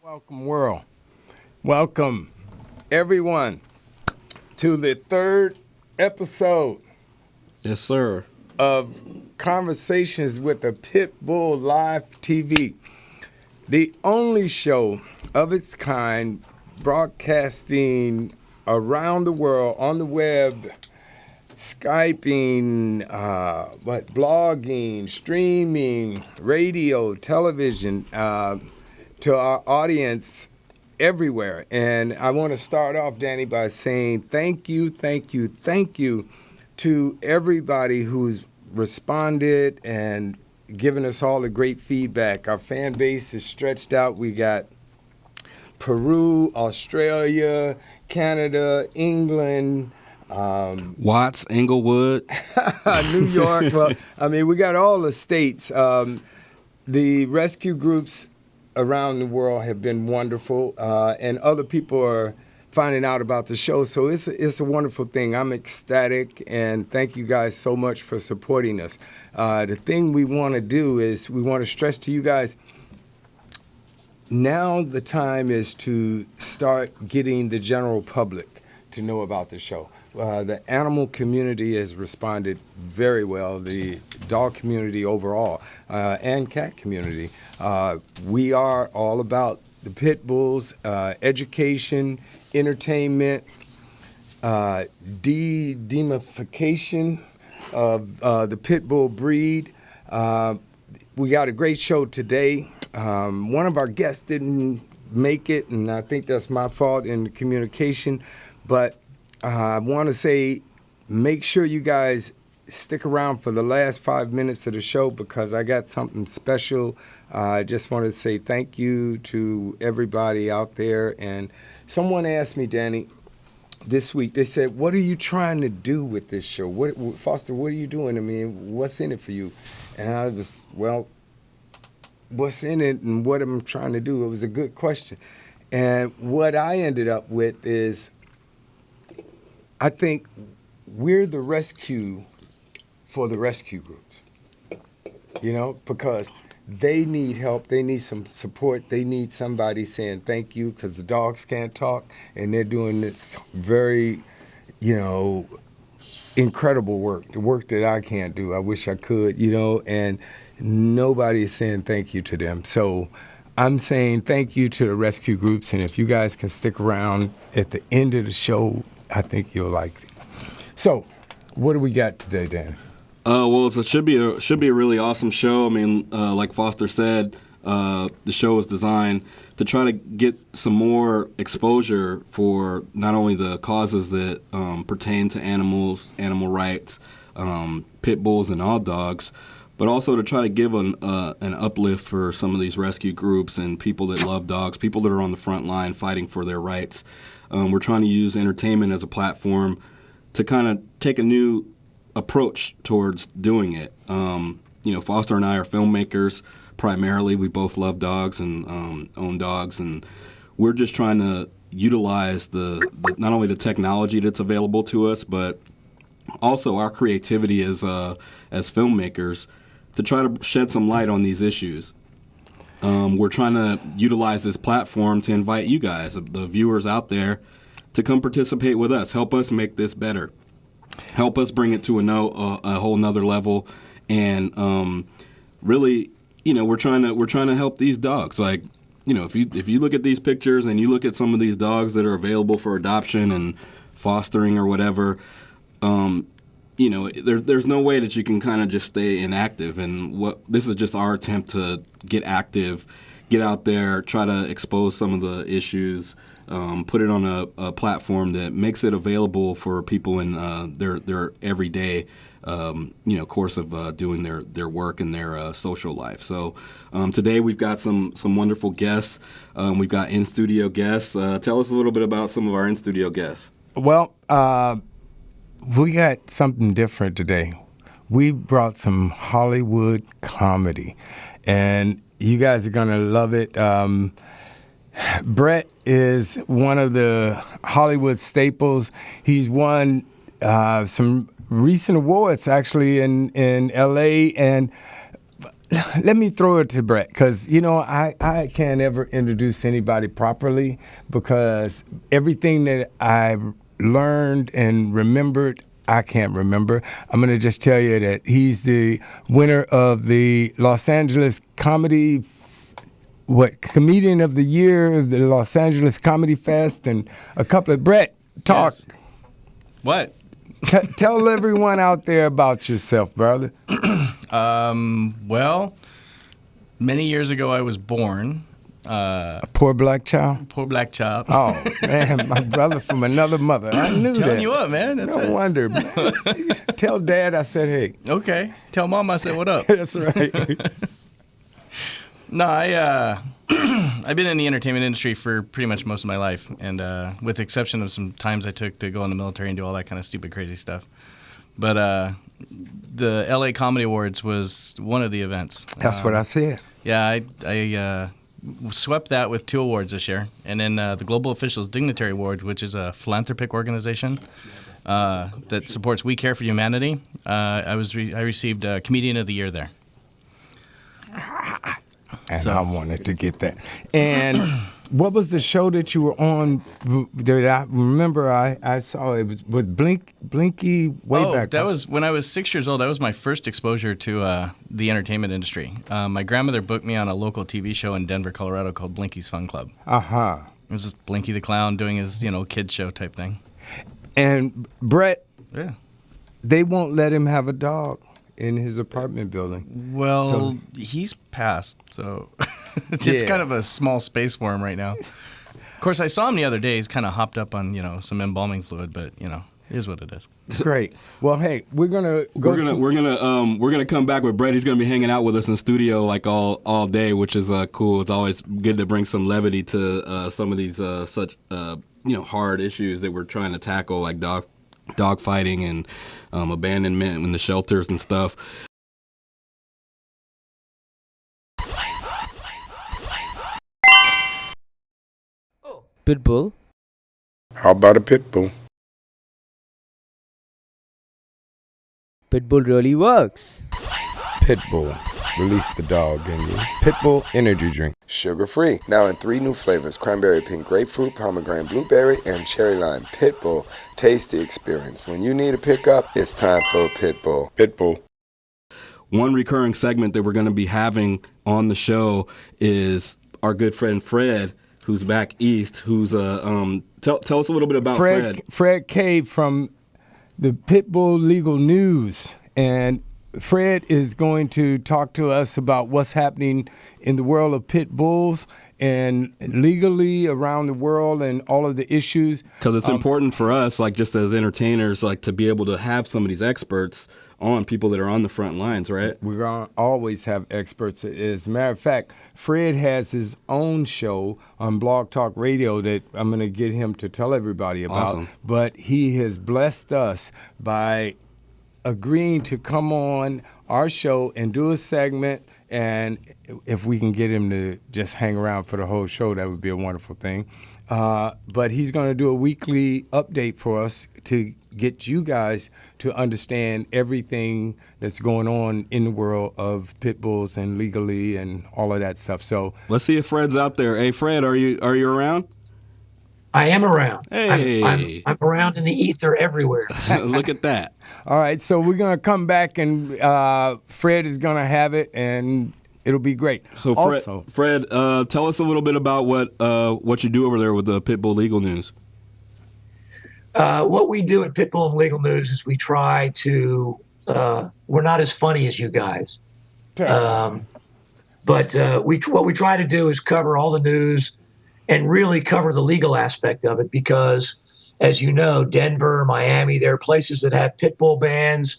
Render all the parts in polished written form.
Welcome, world. Welcome, everyone, to the third episode Yes, sir. of Conversations with the Pitbull Live TV, the only show of its kind broadcasting around the world on the web, Skyping, blogging, streaming, radio, television, to our audience everywhere. And I want to start off, Danny, by saying thank you to everybody who's responded and given us all the great feedback. Our fan base is stretched out. We got Peru, Australia, Canada, England, Watts, Englewood. New York. Well, I mean, we got all the states. The rescue groups around the world have been wonderful, and other people are finding out about the show. So it's a wonderful thing. I'm ecstatic, and thank you guys so much for supporting us. The thing we want to do is we want to stress to you guys, now the time is to start getting the general public to know about the show. The animal community has responded very well, the dog community overall, and cat community. We are all about the pit bulls, education, entertainment, demystification of the pit bull breed. We got a great show today. One of our guests didn't make it, and I think that's my fault in the communication, but I want to say, make sure you guys stick around for the last 5 minutes of the show because I got something special. I just want to say thank you to everybody out there. And someone asked me, Danny, this week, they said, what are you trying to do with this show? Foster, what are you doing? I mean, what's in it for you? And I was, well, what's in it and what am I trying to do? It was a good question. And what I ended up with is, I think we're the rescue for the rescue groups, because they need help. They need some support. They need somebody saying thank you because the dogs can't talk, and they're doing this very, incredible work, the work that I can't do. I wish I could, and nobody is saying thank you to them. So I'm saying thank you to the rescue groups, and if you guys can stick around at the end of the show, I think you'll like it. So, what do we got today, Dan? Well, it should be a really awesome show. I mean, like Foster said, the show is designed to try to get some more exposure for not only the causes that pertain to animals, animal rights, pit bulls, and all dogs, but also to try to give an uplift for some of these rescue groups and people that love dogs, people that are on the front line fighting for their rights. We're trying to use entertainment as a platform to kind of take a new approach towards doing it. Foster and I are filmmakers primarily. We both love dogs and own dogs, and we're just trying to utilize the not only the technology that's available to us, but also our creativity as filmmakers to try to shed some light on these issues. We're trying to utilize this platform to invite you guys, the viewers out there, to come participate with us. Help us make this better. Help us bring it to a whole nother level, and really we're trying to help these dogs. Like, if you look at these pictures and you look at some of these dogs that are available for adoption and fostering or whatever, there's no way that you can kind of just stay inactive. And this is just our attempt to get active, get out there, try to expose some of the issues, put it on a platform that makes it available for people in their everyday course of doing their work and their social life. So today we've got some wonderful guests. We've got in-studio guests. Tell us a little bit about some of our in-studio guests. Well, we got something different today. We brought some Hollywood comedy, and you guys are going to love it. Brett is one of the Hollywood staples. He's won some recent awards, actually, in L.A., and let me throw it to Brett, because, I can't ever introduce anybody properly, because everything that I've learned and remembered, I can't remember. I'm going to just tell you that he's the winner of the Los Angeles Comedian of the Year, the Los Angeles Comedy Fest, and a couple of... Brett, talk. Yes. What? Tell everyone out there about yourself, brother. Well, many years ago I was born. A poor black child? Poor black child. Oh, man, my brother from another mother. I knew that. Telling you what, man. That's No it. wonder. Man. Tell Dad I said, hey. Okay. Tell Mom I said what up. That's right. No, I've been in the entertainment industry for pretty much most of my life, and with the exception of some times I took to go in the military and do all that kind of stupid, crazy stuff. But the LA Comedy Awards was one of the events. That's what I said. Yeah, I swept that with 2 awards this year, and then the Global Officials Dignitary Award, which is a philanthropic organization that supports We Care for Humanity. I received Comedian of the Year there. And I wanted to get that. And what was the show that you were on that I remember I saw? It was with Blinky way back. That was when I was 6 years old. That was my first exposure to the entertainment industry. My grandmother booked me on a local TV show in Denver, Colorado called Blinky's Fun Club. Uh-huh. It was just Blinky the Clown doing his, kids show type thing. And Brett, Yeah. they won't let him have a dog in his apartment building. Well, he's passed, so it's Yeah. kind of a small space for him right now. Of course, I saw him the other day. He's kind of hopped up on, some embalming fluid, but, it is what it is. Great. Well, hey, we're gonna We're gonna come back with Brett. He's gonna be hanging out with us in studio like all day, which is cool. It's always good to bring some levity to some of these such hard issues that we're trying to tackle, like dog fighting and abandonment in the shelters and stuff. Pitbull. How about a pit bull? Pitbull really works. Pitbull. Release the dog in you. Pitbull energy drink. Sugar-free. Now in 3 new flavors. Cranberry pink grapefruit, pomegranate blueberry, and cherry lime. Pitbull. Tasty experience. When you need a pickup, it's time for a Pitbull. Pitbull. One recurring segment that we're going to be having on the show is our good friend Fred, who's back east, who's tell us a little bit about Fred. Fred K from the Pitbull Legal News. And Fred is going to talk to us about what's happening in the world of pit bulls and legally around the world and all of the issues. Because it's important for us, like just as entertainers, like to be able to have some of these experts on, people that are on the front lines, right? We're going to always have experts. As a matter of fact, Fred has his own show on Blog Talk Radio that I'm going to get him to tell everybody about. Awesome. But he has blessed us by agreeing to come on our show and do a segment, and if we can get him to just hang around for the whole show, that would be a wonderful thing. But he's going to do a weekly update for us to get you guys to understand everything that's going on in the world of pit bulls and legally and all of that stuff. So Let's see if Fred's out there. Hey, Fred, are you around? I am around. Hey. I'm around in the ether everywhere. Look at that. all right, so we're going to come back, and Fred is going to have it, and it'll be great. So Fred, tell us a little bit about what you do over there with the Pitbull Legal News. What we do at Pitbull and Legal News is we try to, we're not as funny as you guys. But what we try to do is cover all the news and really cover the legal aspect of it because, as you know, Denver, Miami, there are places that have pit bull bans.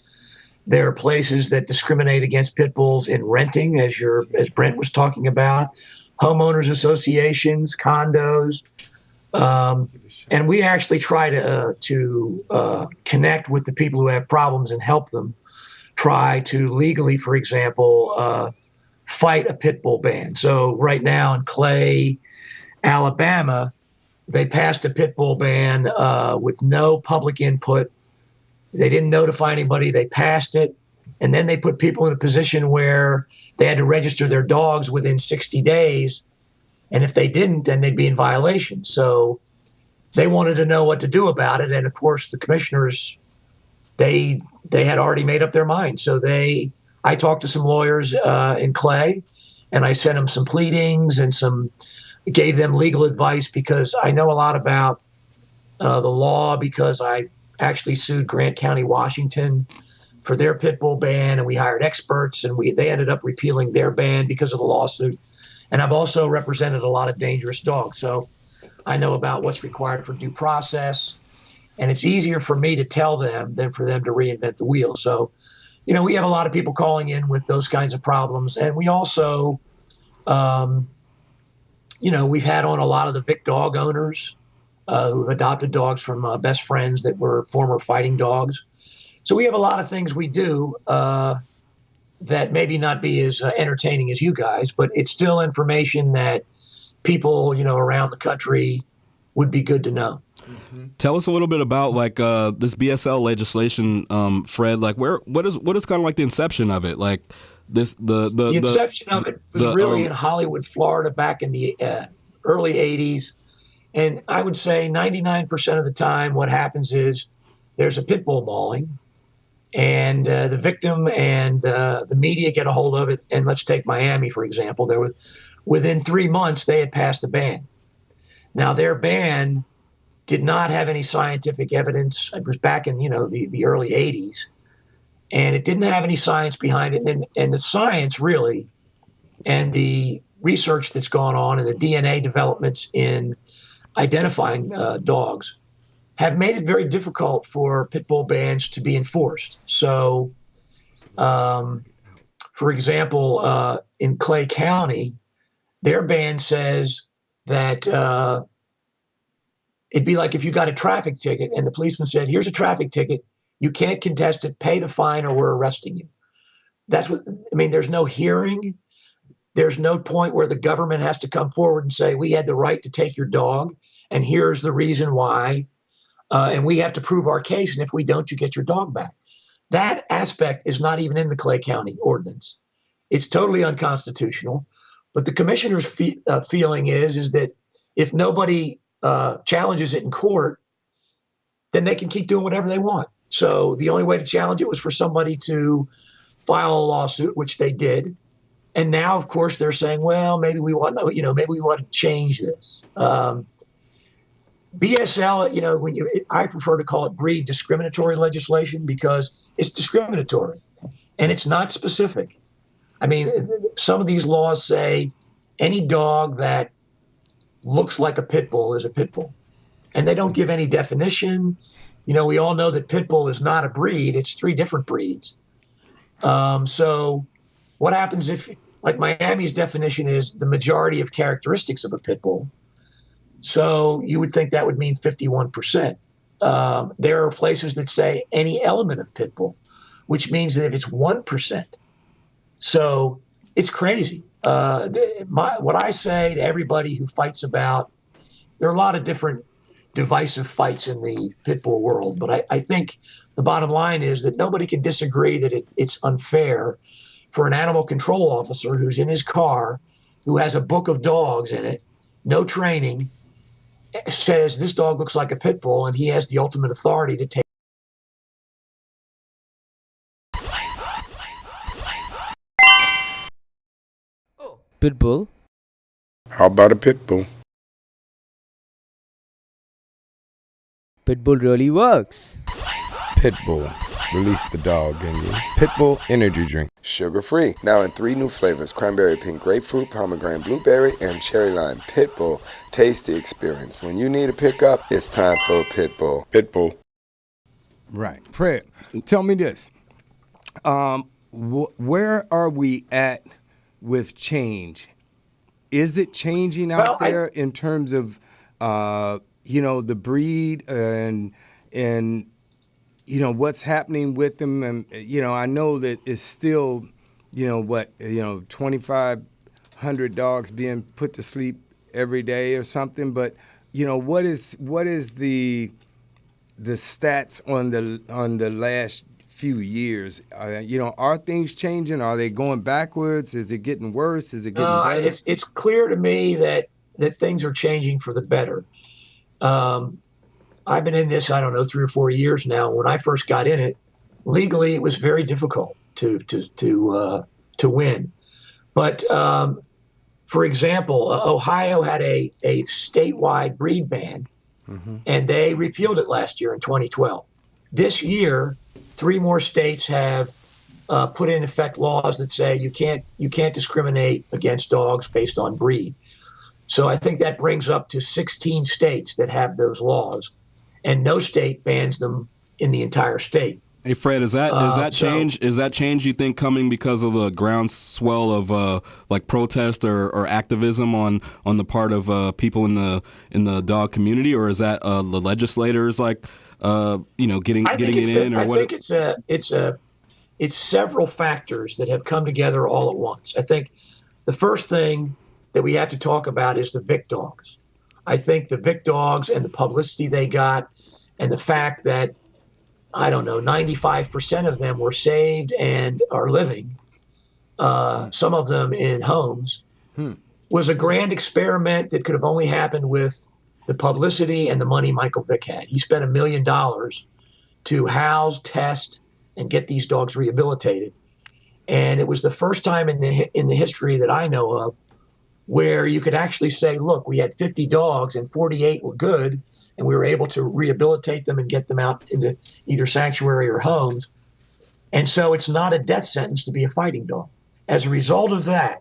There are places that discriminate against pit bulls in renting, as Brent was talking about, homeowners associations, condos. And we actually try to connect with the people who have problems and help them try to legally, for example, fight a pit bull ban. So right now in Clay, Alabama, they passed a pit bull ban with no public input. They didn't notify anybody. They passed it. And then they put people in a position where they had to register their dogs within 60 days. And if they didn't, then they'd be in violation. So they wanted to know what to do about it. And of course, the commissioners, they had already made up their mind. So I talked to some lawyers in Clay, and I sent them some pleadings and gave them legal advice because I know a lot about the law because I actually sued Grant County, Washington for their pit bull ban, and we hired experts, and they ended up repealing their ban because of the lawsuit. And I've also represented a lot of dangerous dogs. So I know about what's required for due process, and it's easier for me to tell them than for them to reinvent the wheel. So, we have a lot of people calling in with those kinds of problems. And we also, we've had on a lot of the Vic dog owners who've adopted dogs from best friends that were former fighting dogs. So we have a lot of things we do that maybe not be as entertaining as you guys, but it's still information that people, around the country would be good to know. Tell us a little bit about this BSL legislation, Fred. What is kind of like the inception of it? Like the inception of it was really in Hollywood, Florida, back in the early '80s, and I would say 99% of the time, what happens is there's a pit bull mauling, and the victim and the media get a hold of it. And let's take Miami for example. Within 3 months they had passed a ban. Now their ban did not have any scientific evidence. It was back in, the early 80s. And it didn't have any science behind it. And the science really, and the research that's gone on and the DNA developments in identifying dogs have made it very difficult for pit bull bans to be enforced. So, for example, in Clay County, their ban says that it'd be like if you got a traffic ticket and the policeman said, here's a traffic ticket, you can't contest it, pay the fine or we're arresting you. There's no hearing. There's no point where the government has to come forward and say, we had the right to take your dog and here's the reason why. And we have to prove our case. And if we don't, you get your dog back. That aspect is not even in the Clay County ordinance. It's totally unconstitutional. But the commissioner's feeling is that if nobody challenges it in court, then they can keep doing whatever they want. So the only way to challenge it was for somebody to file a lawsuit, which they did. And now, of course, they're saying, well, maybe we want to change this. BSL, I prefer to call it breed discriminatory legislation because it's discriminatory and it's not specific. Some of these laws say any dog that looks like a pit bull is a pit bull, and they don't give any definition. We all know that pit bull is not a breed; it's 3 different breeds. So, what happens if, like Miami's definition is the majority of characteristics of a pit bull? So you would think that would mean 51%. There are places that say any element of pit bull, which means that it's 1%. So it's crazy. What I say to everybody who fights about, there are a lot of different divisive fights in the pit bull world, but I think the bottom line is that nobody can disagree that it's unfair for an animal control officer who's in his car, who has a book of dogs in it, no training, says this dog looks like a pit bull, and he has the ultimate authority to take Pitbull, How about a pit bull? Pitbull really works. Pitbull. Release the dog in you. Pitbull energy drink. Sugar free. Now in 3 new flavors: cranberry pink grapefruit, pomegranate blueberry, and cherry lime. Pitbull. Taste the experience. When you need a pickup, it's time for a Pitbull. Pitbull. Right. Fred, tell me this. Where are we at with change? Is it changing out there in terms of, the breed and what's happening with them? And, I know that it's still, 2,500 dogs being put to sleep every day or something. But, what is the stats on the last few years? Are things changing? Are they going backwards? Is it getting worse? Is it getting better? It's clear to me that things are changing for the better. I've been in this, 3 or 4 years now. When I first got in it, legally it was very difficult to win. But for example, Ohio had a statewide breed ban, and they repealed it last year in 2012. This year, 3 more states have put in effect laws that say you can't discriminate against dogs based on breed. So I think that brings up to 16 states that have those laws, and no state bans them in the entire state. Hey Fred, is that change? Is that change you think coming because of the groundswell of protest or activism on the part of people in the dog community, or is that the legislators getting it in, or what? I think it's several factors that have come together all at once. I think the first thing that we have to talk about is the Vic dogs. I think the Vic dogs and the publicity they got, and the fact that 95% of them were saved and are living, some of them in homes, was a grand experiment that could have only happened with the publicity and the money Michael Vick had. He spent $1 million to house, test, and get these dogs rehabilitated. And it was the first time in the history that I know of where you could actually say, look, we had 50 dogs and 48 were good, and we were able to rehabilitate them and get them out into either sanctuary or homes. And so it's not a death sentence to be a fighting dog. As a result of that,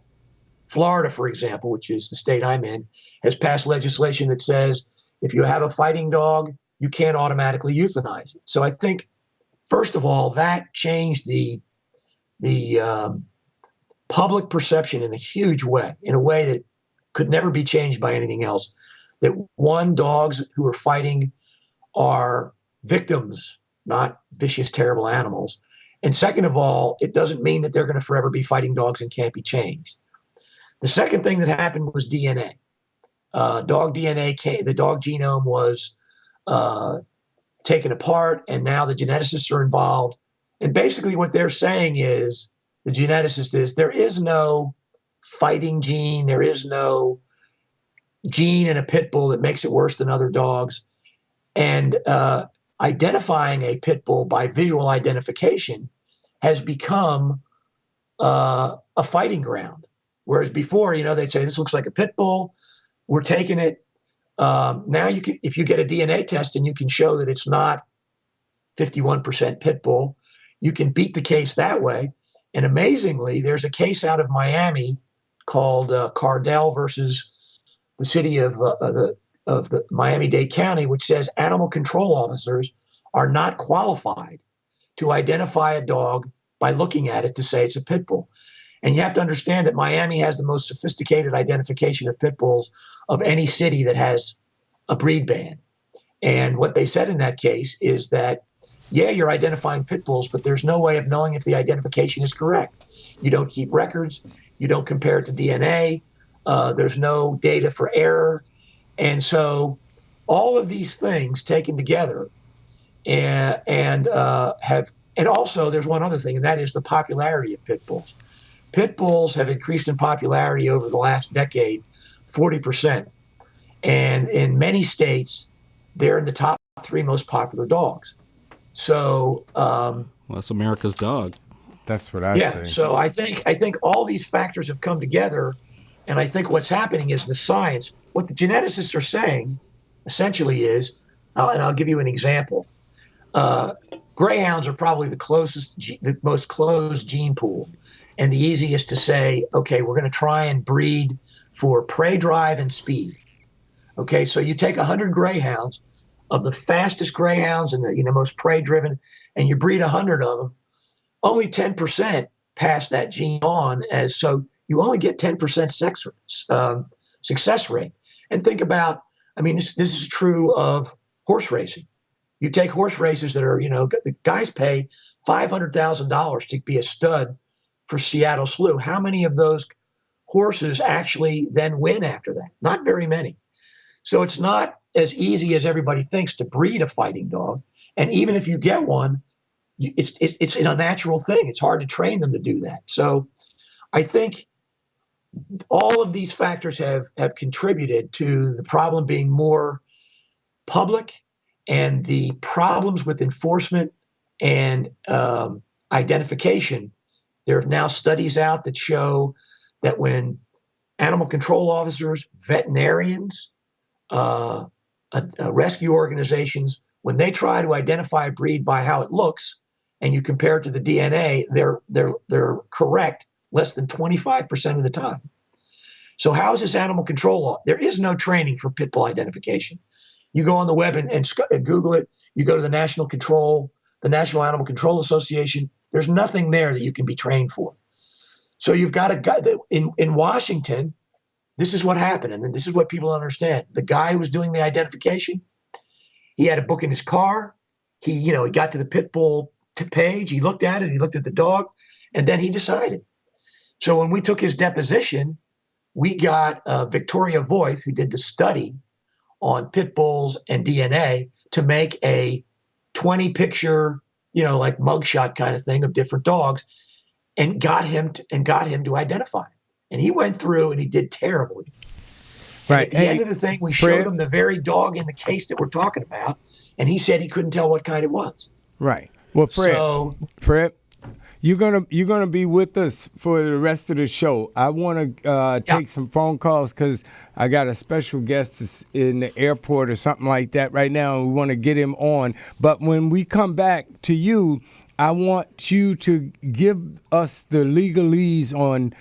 Florida, for example, which is the state I'm in, has passed legislation that says if you have a fighting dog, you can't automatically euthanize it. So I think, first of all, that changed the public perception in a huge way, in a way that could never be changed by anything else. That one, dogs who are fighting are victims, not vicious, terrible animals. And second of all, it doesn't mean that they're going to forever be fighting dogs and can't be changed. The second thing that happened was DNA. Dog DNA, the dog genome was taken apart, and now the geneticists are involved. And basically what they're saying is, the geneticist is, there is no fighting gene, there is no gene in a pit bull that makes it worse than other dogs. And identifying a pit bull by visual identification has become a fighting ground. Whereas before, they'd say, this looks like a pit bull, we're taking it. Now you can, if you get a DNA test and you can show that it's not 51% pit bull, you can beat the case that way. And amazingly, there's a case out of Miami called Cardell versus the city of the Miami-Dade County, which says animal control officers are not qualified to identify a dog by looking at it to say it's a pit bull. And you have to understand that Miami has the most sophisticated identification of pit bulls of any city that has a breed ban. And what they said in that case is that, yeah, you're identifying pit bulls, but there's no way of knowing if the identification is correct. You don't keep records. You don't compare it to DNA. There's no data for error. And so all of these things taken together and also there's one other thing, and that is the popularity of pit bulls. Pit bulls have increased in popularity over the last decade, 40%. And in many states, they're in the top 3 most popular dogs. So, well, that's America's dog. That's what I say. So I think all these factors have come together And I think what's happening is the science, what the geneticists are saying essentially is, and I'll give you an example. Uh, Greyhounds are probably the most closed gene pool, and the easiest to say, okay, we're going to try and breed for prey drive and speed. Okay, so you take 100 greyhounds of the fastest greyhounds and the most prey driven, and you breed 100 of them. Only 10% pass that gene on, as so you only get 10% success rate. And think about, I mean, this is true of horse racing. You take horse races that are, the guys pay $500,000 to be a stud for Seattle Slew. How many of those horses actually then win after that? Not very many. So it's not as easy as everybody thinks to breed a fighting dog. And even if you get one, it's a natural thing. It's hard to train them to do that. So I think all of these factors have contributed to the problem being more public, and the problems with enforcement and identification. There are now studies out that show that when animal control officers, veterinarians, rescue organizations, when they try to identify a breed by how it looks, and you compare it to the DNA, they're correct less than 25% of the time. So how is this animal control law? There is no training for pit bull identification. You go on the web and Google it. You go to the National Animal Control Association. There's nothing there that you can be trained for. So you've got a guy that in Washington. This is what happened, and this is what people understand. The guy who was doing the identification, he had a book in his car. He got to the pit bull page. He looked at it. He looked at the dog, and then he decided. So when we took his deposition, we got Victoria Voith, who did the study on pit bulls and DNA, to make a 20-picture, like mugshot kind of thing of different dogs, and got him to identify. And he went through and he did terribly. Right. At the end of the thing, we showed him the very dog in the case that we're talking about, and he said he couldn't tell what kind it was. Right. Well, Fred, you're gonna be with us for the rest of the show. I want to take some phone calls because I got a special guest in the airport or something like that right now, and we want to get him on. But when we come back to you, I want you to give us the legalese on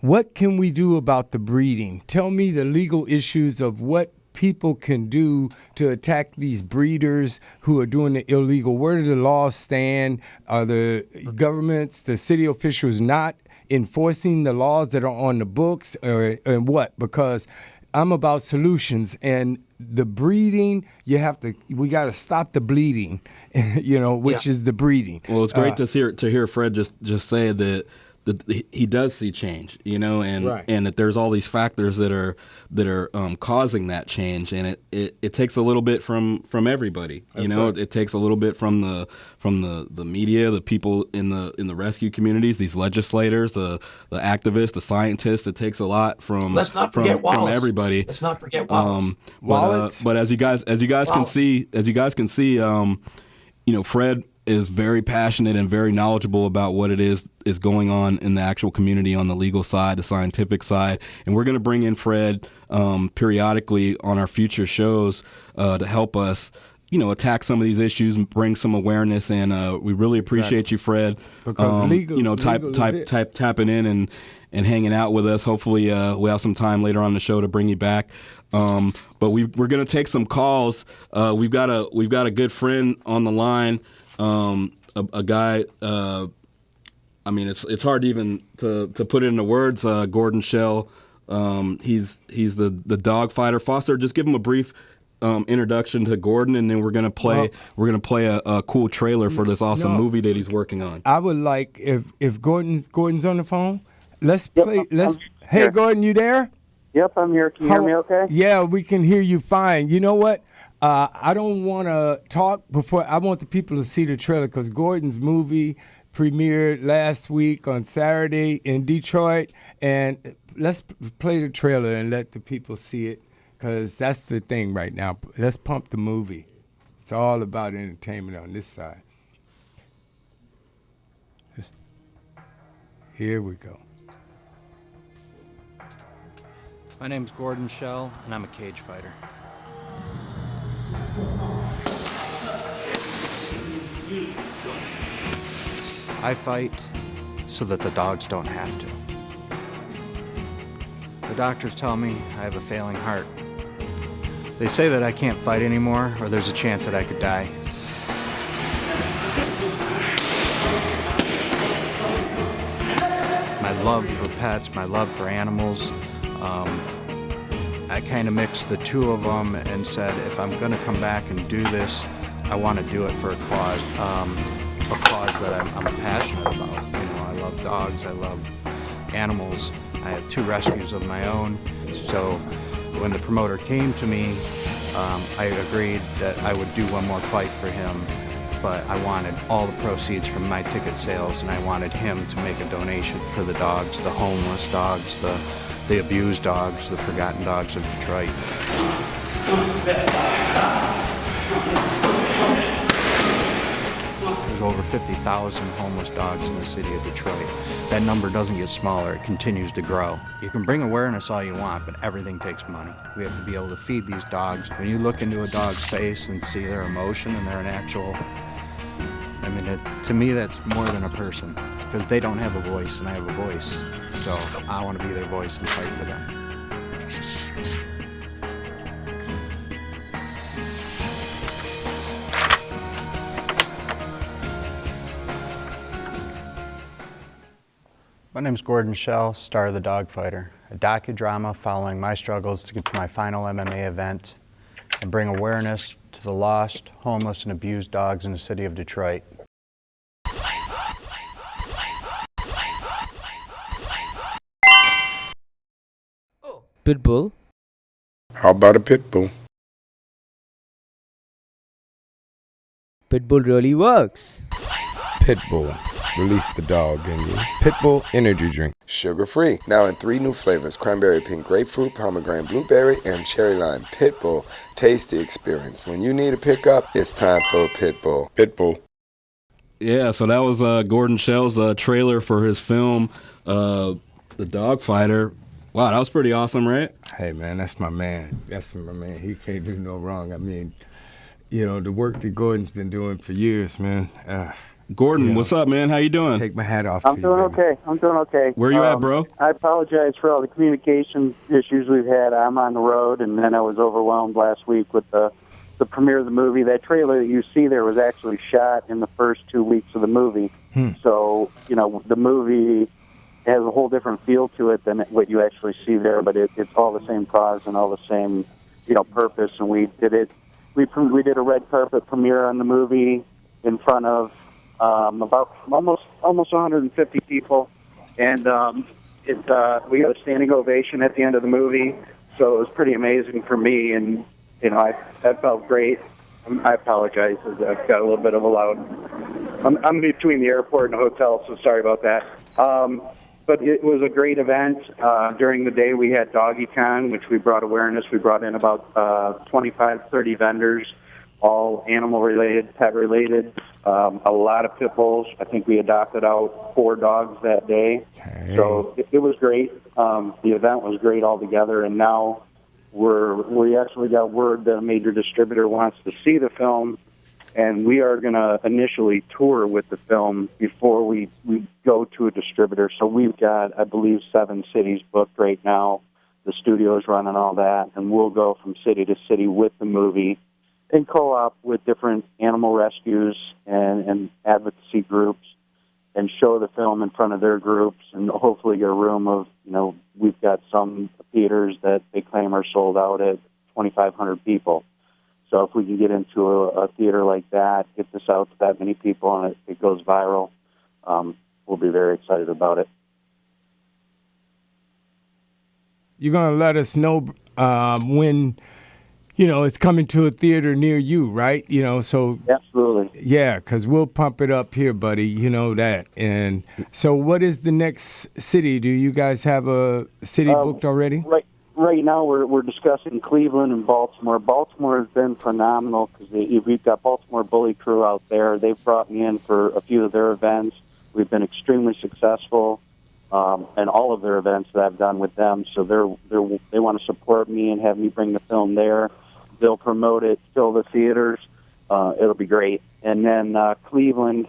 what can we do about the breeding. Tell me the legal issues of what people can do to attack these breeders who are doing the illegal. Where do the laws stand? Are the governments, the city officials not enforcing the laws that are on the books, and what? Because I'm about solutions, and the breeding, we got to stop the bleeding, which is the breeding. Well, it's great to hear Fred just say that he does see change, and right. and that there's all these factors that are causing that change, and it takes a little bit from everybody. That's right. It takes a little bit from the media, the people in the rescue communities, these legislators, the activists, the scientists. It takes a lot from everybody. Let's not forget Wallace. But as you guys can see, Fred is very passionate and very knowledgeable about what it is going on in the actual community on the legal side, the scientific side. And we're going to bring in Fred periodically on our future shows to help us, attack some of these issues and bring some awareness. And we really appreciate you, Fred. Because tapping in and hanging out with us. Hopefully we'll have some time later on the show to bring you back. But we're going to take some calls. We've got a good friend on the line. A guy, it's hard even to put it into words. Gordon Shell, he's the dog fighter. Foster, just give him a brief introduction to Gordon, and then we're gonna play a cool trailer for this awesome movie that he's working on. I would like if Gordon's on the phone. Let's play. Hey, Gordon, you there? Yep, I'm here. Can you hear me okay? Yeah, we can hear you fine. You know what? I don't want to talk before. I want the people to see the trailer because Gordon's movie premiered last week on Saturday in Detroit. And let's play the trailer and let the people see it because that's the thing right now. Let's pump the movie. It's all about entertainment on this side. Here we go. My name's Gordon Shell, and I'm a cage fighter. I fight so that the dogs don't have to. The doctors tell me I have a failing heart. They say that I can't fight anymore, or there's a chance that I could die. My love for pets, my love for animals, I kind of mixed the two of them and said, if I'm going to come back and do this, I want to do it for a cause that I'm passionate about. You know, I love dogs, I love animals. I have 2 rescues of my own. So when the promoter came to me, I agreed that I would do one more fight for him, but I wanted all the proceeds from my ticket sales, and I wanted him to make a donation for the dogs, the homeless dogs, the abused dogs, the forgotten dogs of Detroit. There's over 50,000 homeless dogs in the city of Detroit. That number doesn't get smaller, it continues to grow. You can bring awareness all you want, but everything takes money. We have to be able to feed these dogs. When you look into a dog's face and see their emotion and they're an actual, I mean, to me that's more than a person, because they don't have a voice and I have a voice. So I want to be their voice and fight for them. My name's Gordon Shell, star of The Dogfighter, a docudrama following my struggles to get to my final MMA event and bring awareness to the lost, homeless, and abused dogs in the city of Detroit. Pitbull. How about a pit bull? Pitbull really works. Pitbull. Release the dog in you. Pitbull energy drink. Sugar free. Now in 3 new flavors: cranberry pink grapefruit, pomegranate blueberry, and cherry lime. Pitbull. Taste the experience. When you need a pickup, it's time for a Pitbull. Pitbull. Yeah, so that was Gordon Shell's trailer for his film, The Dogfighter. Wow, that was pretty awesome, right? Hey, man, that's my man. That's my man. He can't do no wrong. I mean, you know, the work that Gordon's been doing for years, man. Gordon, what's up, man? How you doing? Take my hat off I'm to doing you, baby. okay. I'm doing okay. Where you at, bro? I apologize for all the communication issues we've had. I'm on the road, and then I was overwhelmed last week with the premiere of the movie. That trailer that you see there was actually shot in the first 2 weeks of the movie. So, you know, the movie has a whole different feel to it than what you actually see there, but it's all the same cause and all the same, you know, purpose. And we did it. We did a red carpet premiere on the movie in front of about almost 150 people, and we got a standing ovation at the end of the movie. So it was pretty amazing for me, and you know, that felt great. I apologize. I've got a little bit of a loud. I'm between the airport and the hotel, so sorry about that. But it was a great event. During the day, we had DoggyCon, which we brought awareness. We brought in about 25, 30 vendors, all animal-related, pet-related, a lot of pit bulls. I think we adopted out 4 dogs that day. Okay. So it was great. The event was great altogether, and now we actually got word that a major distributor wants to see the film, and we are going to initially tour with the film before we go to a distributor. So we've got, I believe, 7 cities booked right now. The studio's running all that, and we'll go from city to city with the movie in co-op with different animal rescues and advocacy groups, and show the film in front of their groups, and hopefully get a room of, you know, we've got some theaters that they claim are sold out at 2,500 people. So if we can get into a theater like that, get this out to that many people, and it goes viral, we'll be very excited about it. You're going to let us know when, you know, it's coming to a theater near you, right? You know, so. Absolutely. Yeah, because we'll pump it up here, buddy. You know that. And so what is the next city? Do you guys have a city booked already? Right now, we're discussing Cleveland and Baltimore. Baltimore has been phenomenal because we've got Baltimore Bully Crew out there. They've brought me in for a few of their events. We've been extremely successful. and all of their events that I've done with them. So they want to support me and have me bring the film there. They'll promote it, fill the theaters. It'll be great. And then Cleveland,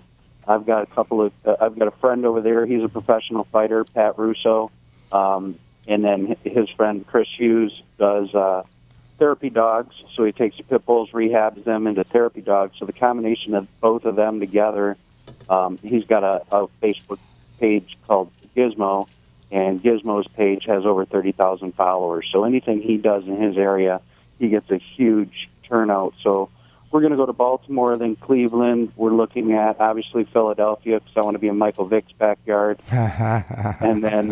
I've got I've got a friend over there. He's a professional fighter, Pat Russo. And then his friend Chris Hughes does therapy dogs. So he takes the pit bulls, rehabs them into therapy dogs. So the combination of both of them together, he's got a Facebook page called Gizmo, and Gizmo's page has over 30,000 followers. So anything he does in his area, he gets a huge turnout. So we're going to go to Baltimore, then Cleveland. We're looking at, obviously, Philadelphia, because I want to be in Michael Vick's backyard. And then,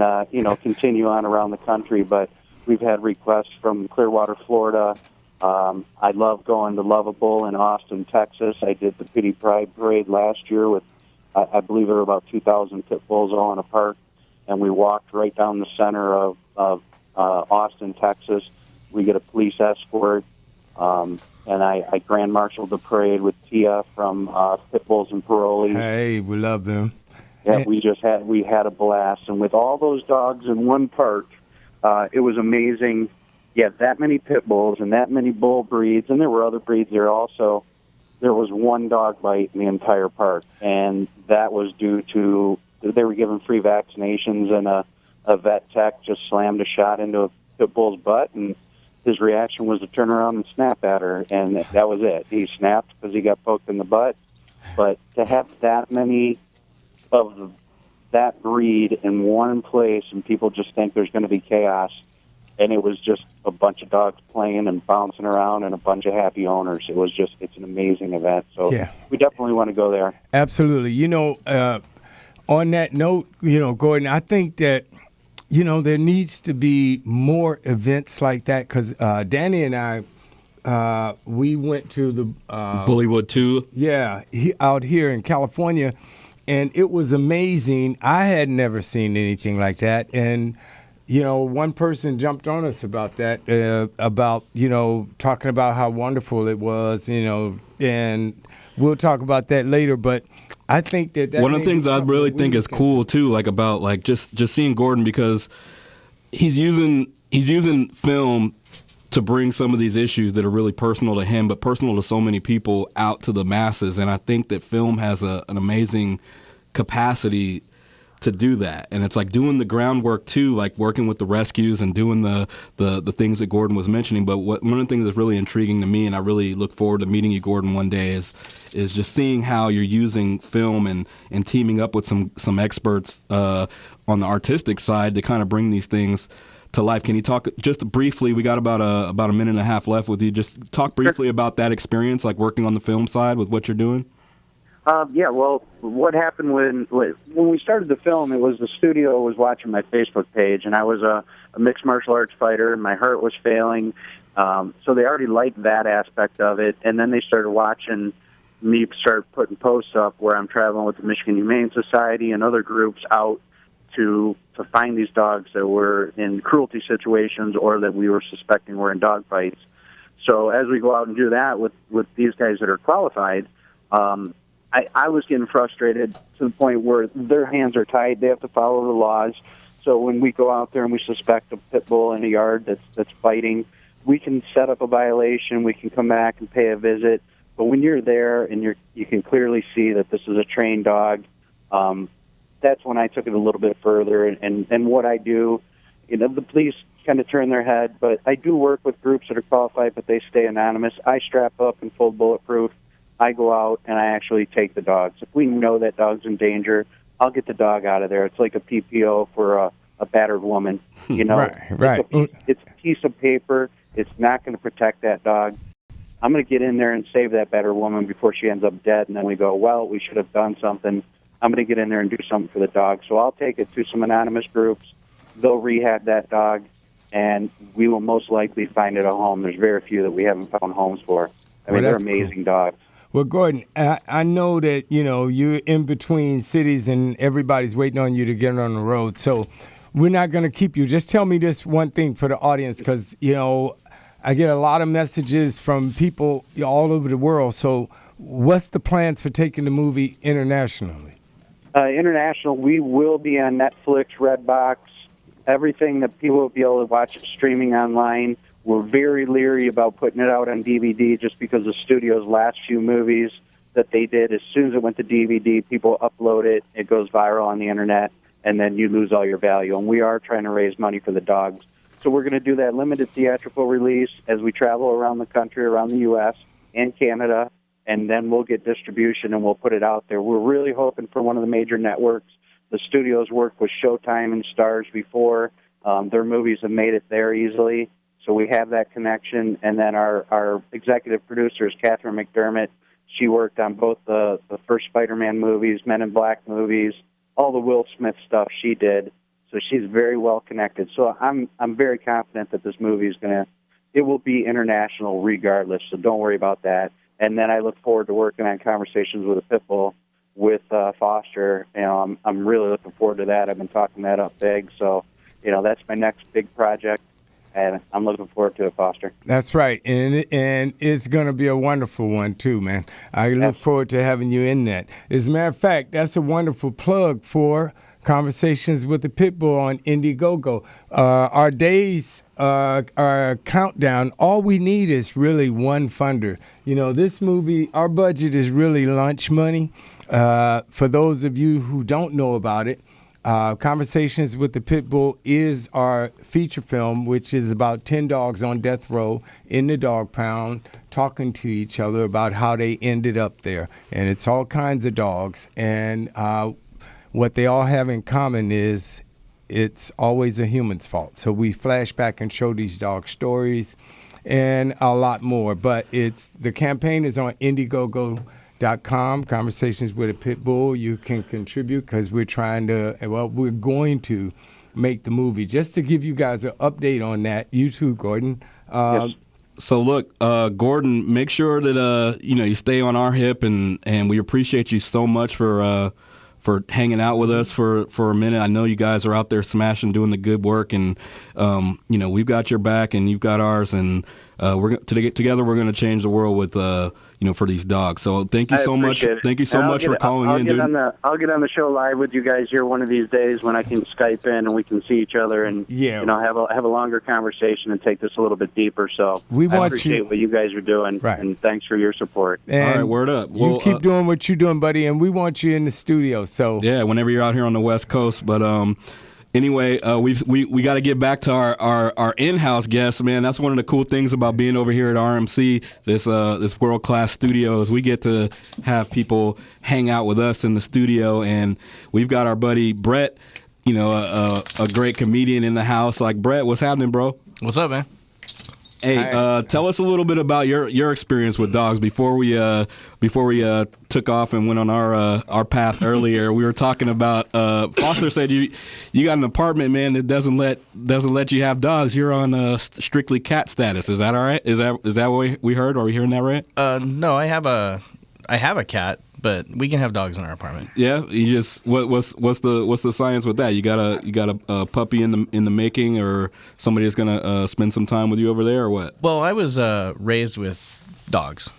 continue on around the country. But we've had requests from Clearwater, Florida. I love going to Lovable in Austin, Texas. I did the Pity Pride Parade last year with, I believe there were about 2,000 pit bulls all in a park. And we walked right down the center of Austin, Texas. We get a police escort. And I grand marshaled the parade with Tia from Pit Bulls and Parolees. Hey, we love them. Yeah, we had a blast, and with all those dogs in one park, it was amazing. Yeah, that many pit bulls and that many bull breeds, and there were other breeds there also. There was one dog bite in the entire park, and that was due to they were given free vaccinations, and a vet tech just slammed a shot into a pit bull's butt, and his reaction was to turn around and snap at her, and that was it. He snapped because he got poked in the butt. But to have that many of that breed in one place, and people just think there's going to be chaos, and it was just a bunch of dogs playing and bouncing around and a bunch of happy owners. It's an amazing event. So yeah, we definitely want to go there. Absolutely. On that note, Gordon, I think that there needs to be more events like that, because Danny and I, we went to the Bullywood 2. Yeah, out here in California, and it was amazing. I had never seen anything like that, and one person jumped on us about that, talking about how wonderful it was, and we'll talk about that later, but I think that one of the things I really think is cool too, about just seeing Gordon, because he's using film to bring some of these issues that are really personal to him, but personal to so many people, out to the masses. And I think that film has an amazing capacity to do that, and it's like doing the groundwork too, like working with the rescues and doing the things that Gordon was mentioning. But one of the things that's really intriguing to me, and I really look forward to meeting you, Gordon, one day, is just seeing how you're using film and teaming up with some experts on the artistic side to kind of bring these things to life. Can you talk just briefly? We got about a minute and a half left with you. Just talk briefly about that experience, like working on the film side with what you're doing. Yeah, well, what happened when we started the film, it was the studio was watching my Facebook page, and I was a mixed martial arts fighter, and my heart was failing. So they already liked that aspect of it, and then they started watching me start putting posts up where I'm traveling with the Michigan Humane Society and other groups out to find these dogs that were in cruelty situations or that we were suspecting were in dog fights. So as we go out and do that with these guys that are qualified, I was getting frustrated to the point where their hands are tied. They have to follow the laws. So when we go out there and we suspect a pit bull in a yard that's fighting, we can set up a violation. We can come back and pay a visit. But when you're there and you can clearly see that this is a trained dog, that's when I took it a little bit further. And what I do, the police kind of turn their head, but I do work with groups that are qualified, but they stay anonymous. I strap up in full bulletproof. I go out and I actually take the dogs. If we know that dog's in danger, I'll get the dog out of there. It's like a PPO for a battered woman. Right. It's a piece of paper. It's not going to protect that dog. I'm going to get in there and save that battered woman before she ends up dead, and then we go, well, we should have done something. I'm going to get in there and do something for the dog. So I'll take it to some anonymous groups. They'll rehab that dog, and we will most likely find it a home. There's very few that we haven't found homes for. They're amazing dogs. Well, Gordon, I know that, you're in between cities and everybody's waiting on you to get on the road. So we're not going to keep you. Just tell me this one thing for the audience, because, I get a lot of messages from people all over the world. So what's the plans for taking the movie internationally? International, we will be on Netflix, Redbox, everything that people will be able to watch it streaming online. We're very leery about putting it out on DVD just because the studio's last few movies that they did, as soon as it went to DVD, people upload it, it goes viral on the internet, and then you lose all your value. And we are trying to raise money for the dogs. So we're going to do that limited theatrical release as we travel around the country, around the U.S. and Canada, and then we'll get distribution and we'll put it out there. We're really hoping for one of the major networks. The studios worked with Showtime and Stars before. Their movies have made it there easily, so we have that connection. And then our executive producer is Catherine McDermott. She worked on both the first Spider-Man movies, Men in Black movies, all the Will Smith stuff she did. So she's very well connected. So I'm very confident that this movie it will be international regardless. So don't worry about that. And then I look forward to working on Conversations with a Pitbull with Foster. I'm really looking forward to that. I've been talking that up big. So, that's my next big project, and I'm looking forward to it, Foster. That's right, and it's going to be a wonderful one too, man. I look forward to having you in that. As a matter of fact, that's a wonderful plug for Conversations with the Pitbull on Indiegogo. Our days our countdown. All we need is really one funder. This movie, our budget is really lunch money. For those of you who don't know about it, Conversations with the Pitbull is our feature film, which is about 10 dogs on death row in the dog pound talking to each other about how they ended up there. And it's all kinds of dogs. And what they all have in common is it's always a human's fault. So we flash back and show these dog stories and a lot more. But the campaign is on Indiegogo.com, Conversations with a Pitbull. You can contribute because we're going to make the movie. Just to give you guys an update on that, you too, Gordon. Yes. So look, Gordon, make sure that you stay on our hip, and we appreciate you so much for hanging out with us for a minute. I know you guys are out there smashing, doing the good work, and we've got your back and you've got ours, and together we're going to change the world with for these dogs. So thank you so much. Thank you so much for calling in, dude. I'll get on the show live with you guys here one of these days when I can Skype in and we can see each other and have a longer conversation and take this a little bit deeper. So I appreciate what you guys are doing, right, and thanks for your support. And all right, word up. You keep doing what you're doing, buddy, and we want you in the studio. So yeah, whenever you're out here on the West Coast, but anyway, we got to get back to our in-house guests, man. That's one of the cool things about being over here at RMC, this world-class studio, is we get to have people hang out with us in the studio, and we've got our buddy Brett, a great comedian in the house. Like, Brett, what's happening, bro? What's up, man? Hey, tell us a little bit about your experience with dogs before we took off and went on our path earlier. We were talking about Foster said you got an apartment, man, that doesn't let you have dogs. You're on strictly cat status. Is that all right? Is that what we heard? Are we hearing that right? No, I have a cat, but we can have dogs in our apartment. Yeah, you just what's the science with that? You got a puppy in the making, or somebody that's gonna spend some time with you over there, or what? Well, I was raised with dogs.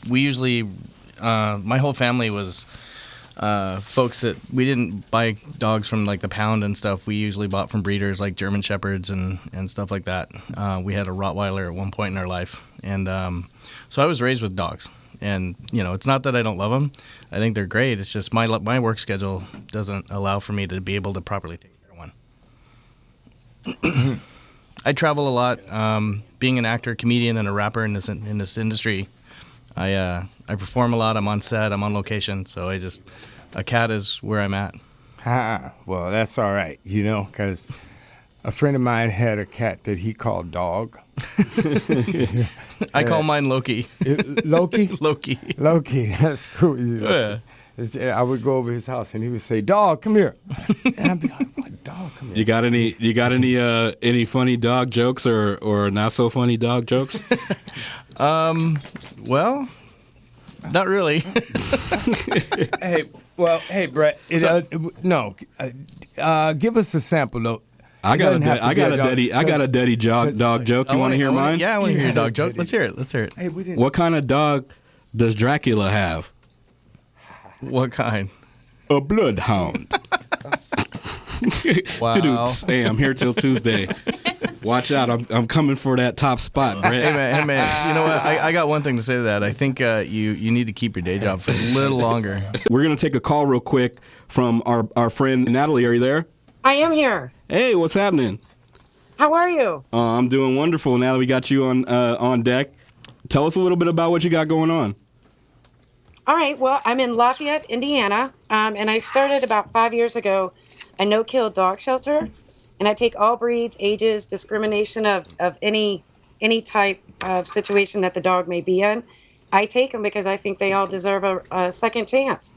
We usually, my whole family was folks that we didn't buy dogs from like the pound and stuff. We usually bought from breeders like German Shepherds and stuff like that. We had a Rottweiler at one point in our life, and so I was raised with dogs. And, it's not that I don't love them. I think they're great. It's just my work schedule doesn't allow for me to be able to properly take care of one. I travel a lot. Being an actor, comedian, and a rapper in this industry, I perform a lot. I'm on set. I'm on location. So a cat is where I'm at. Well, that's all right, because a friend of mine had a cat that he called Dog. I call mine Loki. Loki? Loki, that's cool. Yeah. I would go over his house and he would say, "Dog, come here." And I'd be like, "What, dog, come here?" You got any funny dog jokes or not so funny dog jokes? Well, not really. Hey, Brett. Give us a sample though. I got a daddy dog joke. You want to hear mine? Yeah, I want to hear your dog joke. Let's hear it. Hey, what kind of dog does Dracula have? What kind? a bloodhound. Wow. Doo-doots. Hey, I'm here till Tuesday. Watch out. I'm coming for that top spot, Brett. Hey man, you know what? I got one thing to say to that. I think you need to keep your day job for a little longer. We're going to take a call real quick from our friend Natalie. Are you there? I am here. Hey, what's happening? How are you? I'm doing wonderful. Now that we got you on deck, tell us a little bit about what you got going on. All right. Well, I'm in Lafayette, Indiana, and I started about 5 years ago a no-kill dog shelter, and I take all breeds, ages, discrimination of any type of situation that the dog may be in. I take them because I think they all deserve a second chance.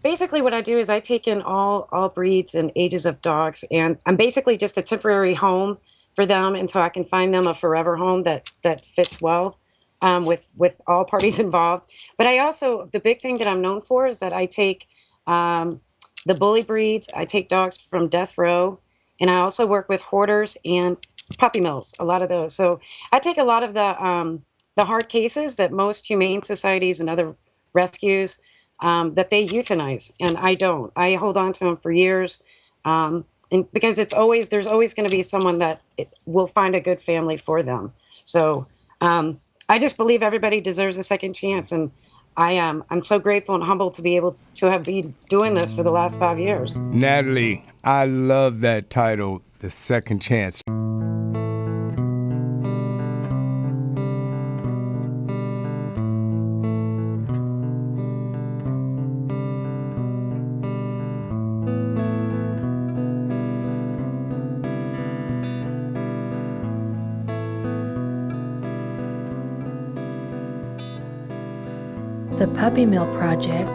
Basically, what I do is I take in all breeds and ages of dogs, and I'm basically just a temporary home for them until I can find them a forever home that fits well with all parties involved. But I also, the big thing that I'm known for is that I take the bully breeds. I take dogs from death row, and I also work with hoarders and puppy mills, a lot of those. So I take a lot of the hard cases that most humane societies and other rescues that they euthanize, and I don't. I hold on to them for years, and because there's always going to be someone that will find a good family for them. So I just believe everybody deserves a second chance, and I'm so grateful and humbled to be able to have been doing this for the last 5 years. Natalie, I love that title, The Second Chance. The Puppy Mill Project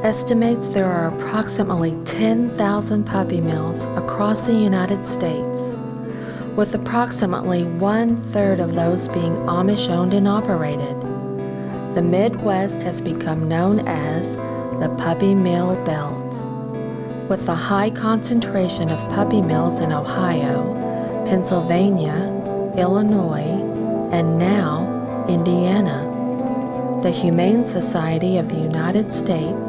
estimates there are approximately 10,000 puppy mills across the United States, with approximately 1/3 of those being Amish owned and operated. The Midwest has become known as the Puppy Mill Belt, with a high concentration of puppy mills in Ohio, Pennsylvania, Illinois, and now Indiana. The Humane Society of the United States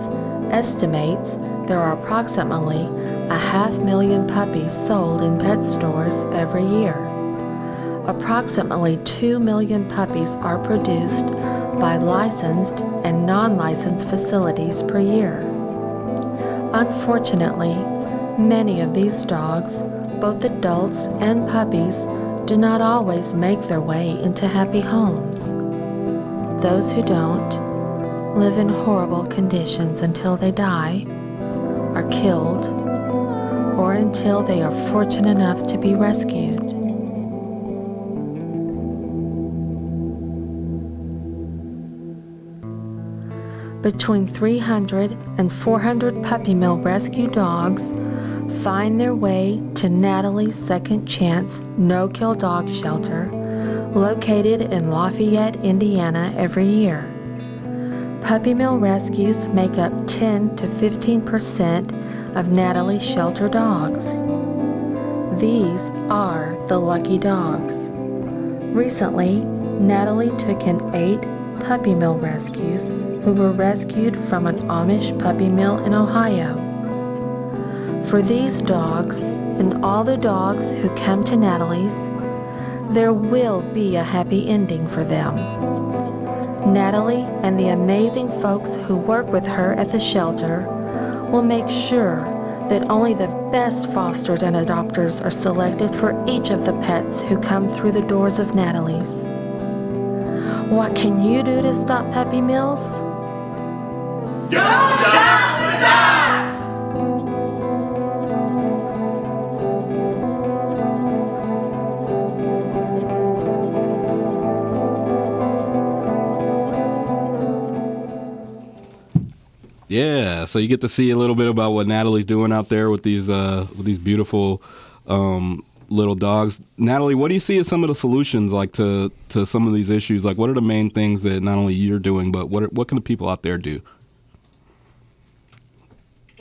estimates there are approximately 500,000 puppies sold in pet stores every year. Approximately 2 million puppies are produced by licensed and non-licensed facilities per year. Unfortunately, many of these dogs, both adults and puppies, do not always make their way into happy homes. Those who don't live in horrible conditions until they die, are killed, or until they are fortunate enough to be rescued. Between 300 and 400 puppy mill rescue dogs find their way to Natalie's Second Chance No-Kill Dog Shelter, located in Lafayette, Indiana, every year. Puppy mill rescues make up 10 to 15% of Natalie's shelter dogs. These are the lucky dogs. Recently, Natalie took in 8 puppy mill rescues who were rescued from an Amish puppy mill in Ohio. For these dogs and all the dogs who come to Natalie's, there will be a happy ending for them. Natalie and the amazing folks who work with her at the shelter will make sure that only the best fosters and adopters are selected for each of the pets who come through the doors of Natalie's. What can you do to stop puppy mills? Don't shop the dogs! Yeah, so you get to see a little bit about what Natalie's doing out there with these beautiful little dogs. Natalie, what do you see as some of the solutions, like to some of these issues? Like, what are the main things that not only you're doing, but what can the people out there do?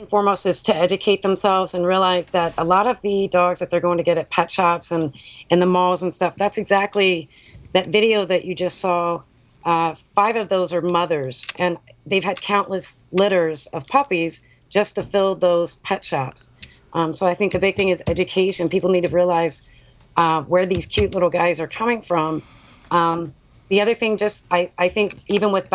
Foremost is to educate themselves and realize that a lot of the dogs that they're going to get at pet shops and in the malls and stuff, that's exactly that video that you just saw. 5 of those are mothers, and they've had countless litters of puppies just to fill those pet shops. So I think the big thing is education. People need to realize where these cute little guys are coming from. The other thing, I think even with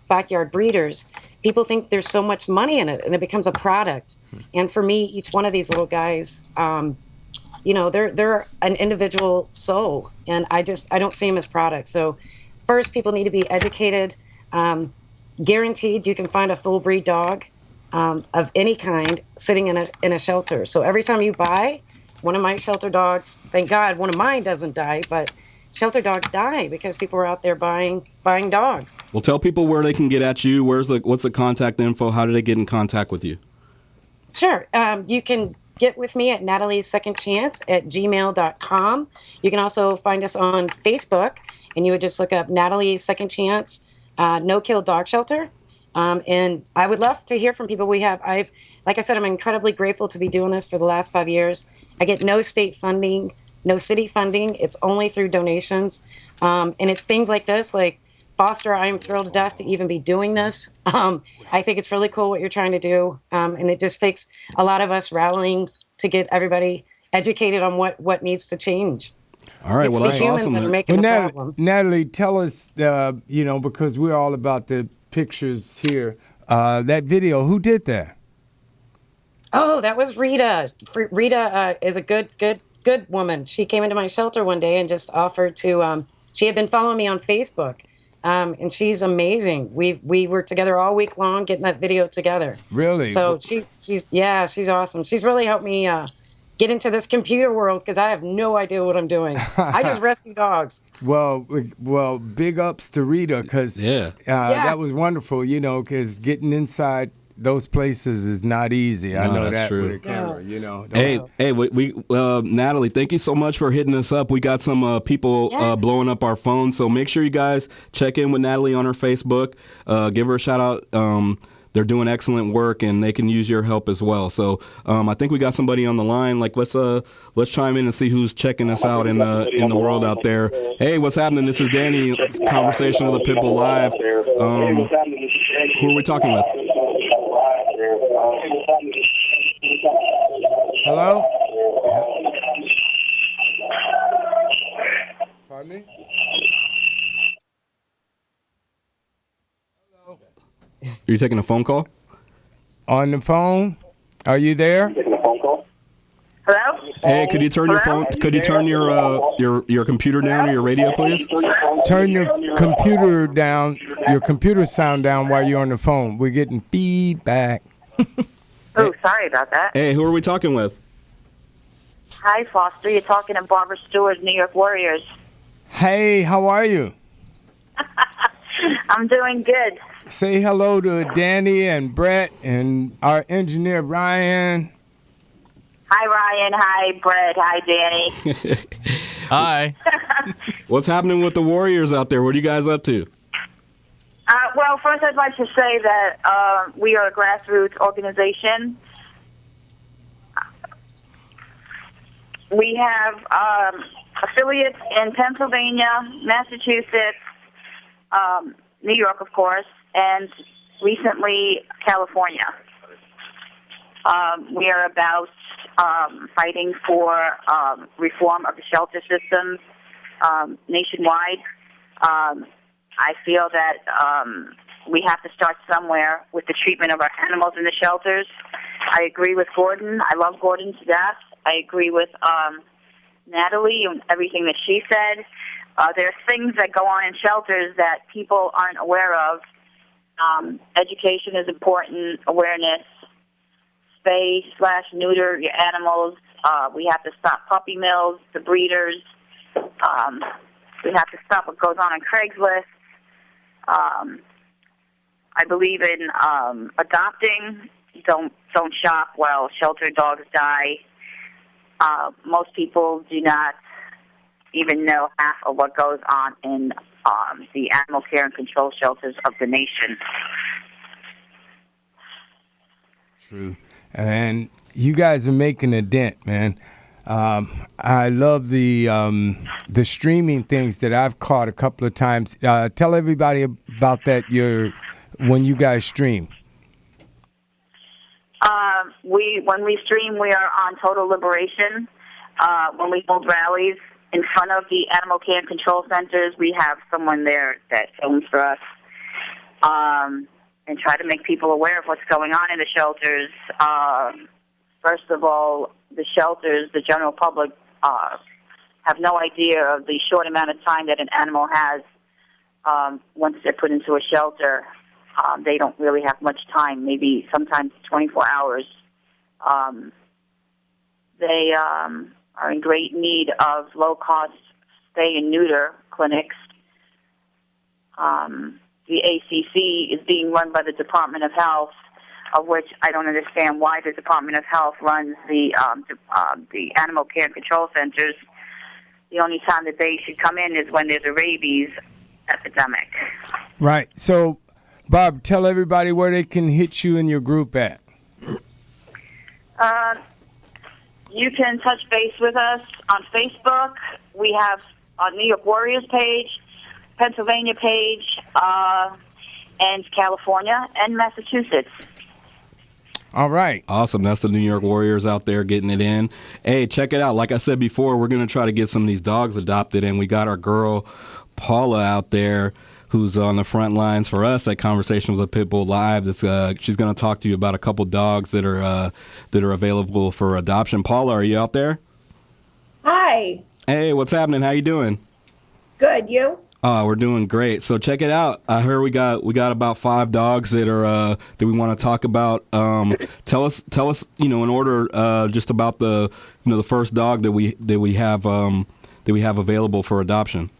backyard breeders, people think there's so much money in it and it becomes a product. And for me, each one of these little guys, they're an individual soul, and I don't see them as products. So first, people need to be educated. Guaranteed, you can find a full breed dog of any kind sitting in a shelter. So every time you buy one of my shelter dogs, thank God one of mine doesn't die, but shelter dogs die because people are out there buying dogs. Well, tell people where they can get at you. What's the contact info? How do they get in contact with you? Sure. You can get with me at nataliesecondchance@gmail.com. You can also find us on Facebook, and you would just look up Natalie's Second Chance No Kill Dog Shelter. And I would love to hear from people. Like I said, I'm incredibly grateful to be doing this for the last 5 years. I get no state funding, no city funding. It's only through donations. And it's things like this, like Foster, I am thrilled to death to even be doing this. I think it's really cool what you're trying to do. And it just takes a lot of us rallying to get everybody educated on what needs to change. All right, It's well, the that's humans awesome. that are man. making the Well, problem. Natalie, tell us, because we're all about the pictures here. That video, who did that? Oh, that was Rita. Rita is a good woman. She came into my shelter one day and just offered to. She had been following me on Facebook, and she's amazing. We were together all week long getting that video together. Really? So she's awesome. She's really helped me get into this computer world because I have no idea what I'm doing. I just rescue dogs. Well, big ups to Rita, because that was wonderful, because getting inside those places is not easy. I No, know that's that true. with a camera, Hey, we Natalie, thank you so much for hitting us up. We got some people blowing up our phones, so make sure you guys check in with Natalie on her Facebook. Give her a shout out. They're doing excellent work, and they can use your help as well. So I think we got somebody on the line. Like let's chime in and see who's checking us out in the world out there. Hey, what's happening? This is Danny. Conversation with the Pitbull Live. Who are we talking with? Hello? Pardon me? Hello? Are you taking a phone call? On the phone? Are you there? Hello? Hey, could you turn your phone? Could you turn your computer down or your radio, please? Turn your computer down, your computer sound down while you're on the phone. We're getting feedback. Oh, sorry about that. Hey, who are we talking with? Hi, Foster. You're talking to Barbara Stewart, New York Warriors. Hey, how are you? I'm doing good. Say hello to Danny and Brett and our engineer, Ryan. Hi, Ryan. Hi, Brett. Hi, Danny. Hi. What's happening with the Warriors out there? What are you guys up to? Well, first I'd like to say that we are a grassroots organization. We have affiliates in Pennsylvania, Massachusetts, New York, of course, and recently California. We are about fighting for reform of the shelter systems nationwide. I feel that we have to start somewhere with the treatment of our animals in the shelters. I agree with Gordon. I love Gordon to death. I agree with Natalie and everything that she said. There's things that go on in shelters that people aren't aware of. Education is important, awareness, spay/neuter your animals. We have to stop puppy mills, the breeders. We have to stop what goes on Craigslist. I believe in adopting. Don't shop while shelter dogs die. Most people do not even know half of what goes on in the animal care and control shelters of the nation. True. And you guys are making a dent, man. I love the streaming things that I've caught a couple of times. Tell everybody about that when you guys stream. When we stream, we are on Total Liberation. When we hold rallies in front of the animal care and control centers, we have someone there that films for us and try to make people aware of what's going on in the shelters. First of all, the shelters, the general public, have no idea of the short amount of time that an animal has once they're put into a shelter. They don't really have much time, maybe sometimes 24 hours. They are in great need of low-cost spay and neuter clinics. The ACC is being run by the Department of Health, of which I don't understand why the Department of Health runs the animal care and control centers. The only time that they should come in is when there's a rabies epidemic. Right. So, Bob, tell everybody where they can hit you and your group at. You can touch base with us on Facebook. We have a New York Warriors page, Pennsylvania page, and California and Massachusetts. All right. Awesome. That's the New York Warriors out there getting it in. Hey, check it out. Like I said before, we're going to try to get some of these dogs adopted, and we got our girl Paula out there who's on the front lines for us at Conversations with Pitbull Live. She's going to talk to you about a couple dogs that are available for adoption. Paula, are you out there? Hi. Hey, what's happening? How you doing? Good. You? Oh, we're doing great. So check it out. I heard we got about 5 dogs that are that we want to talk about. Tell us, in order, just about the first dog that we have available for adoption.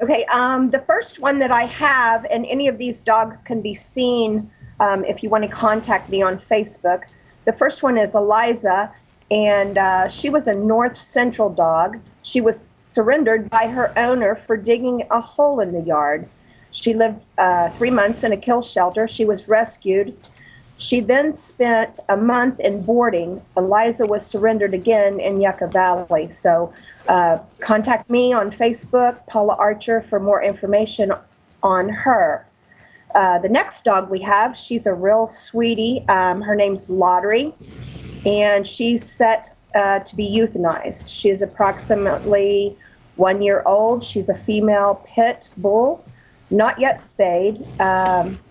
Okay. The first one that I have, and any of these dogs can be seen if you want to contact me on Facebook. The first one is Eliza, and she was a North Central dog. She was surrendered by her owner for digging a hole in the yard. She lived 3 months in a kill shelter. She was rescued. She then spent a month in boarding. Eliza was surrendered again in Yucca Valley. So contact me on Facebook, Paula Archer, for more information on her. The next dog we have, she's a real sweetie. Her name's Lottery, and she's set to be euthanized. She is approximately 1 year old. She's a female pit bull, not yet spayed.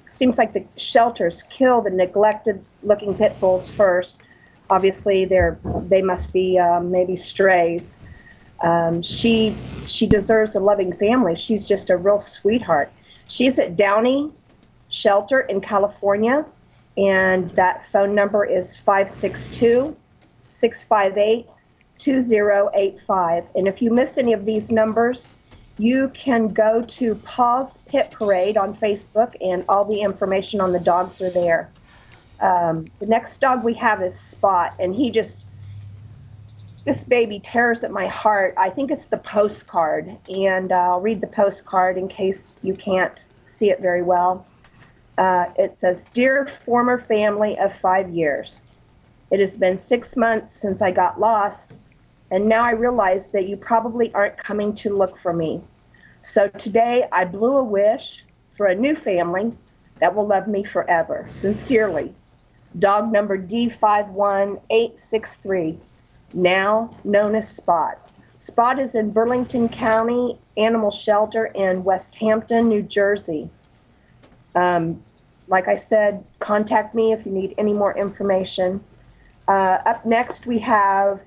Seems like the shelters kill the neglected-looking pit bulls first. Obviously, they must be maybe strays. She deserves a loving family. She's just a real sweetheart. She's at Downey Shelter in California, and that phone number is 562-658-2085. And if you miss any of these numbers, you can go to Paws Pit Parade on Facebook, and all the information on the dogs are there. The next dog we have is Spot, and this baby tears at my heart. I think it's the postcard, and I'll read the postcard in case you can't see it very well. It says, "Dear former family of 5 years, it has been 6 months since I got lost, and now I realize that you probably aren't coming to look for me. So today I blew a wish for a new family that will love me forever. Sincerely, dog number D51863, now known as Spot." Spot is in Burlington County Animal Shelter in West Hampton, New Jersey. Like I said, contact me if you need any more information. Up next, we have